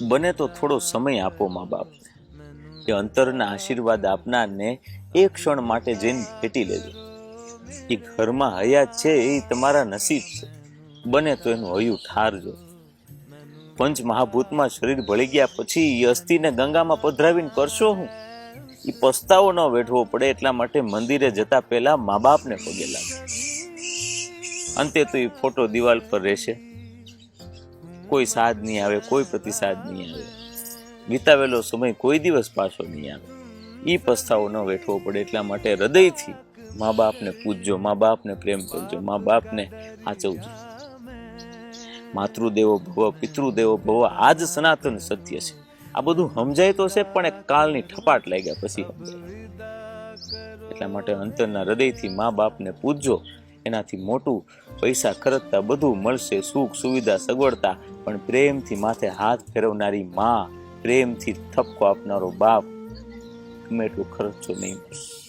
બને તો થોડો સમય આપો મા બાપ, એ અંતરના આશીર્વાદ આપનારને એક ક્ષણ માટે જઈને ભેટી લેજો. એ ઘરમાં હયાત છે એ તમારા નસીબ છે, બને તો એનું હૈયું ઠારજો. પંચ મહાભૂતમાં શરીર ભળી ગયા પછી એ અસ્થિને ગંગામાં પધરાવીને કરશો હું? એ પસ્તાવો ન વેઠવો પડે એટલા માટે મંદિરે જતા પહેલા મા બાપને પગે લાગો. અંતે તો એ ફોટો દિવાલ પર રહેશે, કોઈ સાદ નહીં આવે, કોઈ પ્રતિસાદ નહીં આવે, વિતાવેલો સમય કોઈ દિવસ પાછો નહીં આવે. એ પસ્તાવો ન વેઠવો પડે એટલા માટે હૃદયથી મા બાપને પૂજજો, મા બાપને પ્રેમ કરજો, મા બાપને સાચવજો. માતૃદેવો ભવ, પિતૃદેવો ભવ, આ જ સનાતન સત્ય છે. આ બધું સમજાય તો છે, પણ એક કાળની ઠપાટ લાગ્યા પછી સમજાય. એટલા માટે અંતરના હૃદયથી મા બાપને પૂજજો. એનાથી મોટું પૈસા ખર્ચતા બધું મળશે, સુખ સુવિધા સગવડતા, પણ પ્રેમથી માથે હાથ ફેરવનારી માં, પ્રેમથી ઠપકો આપનારો બાપ ગમે એટલું ખર્ચો નહીં મળે.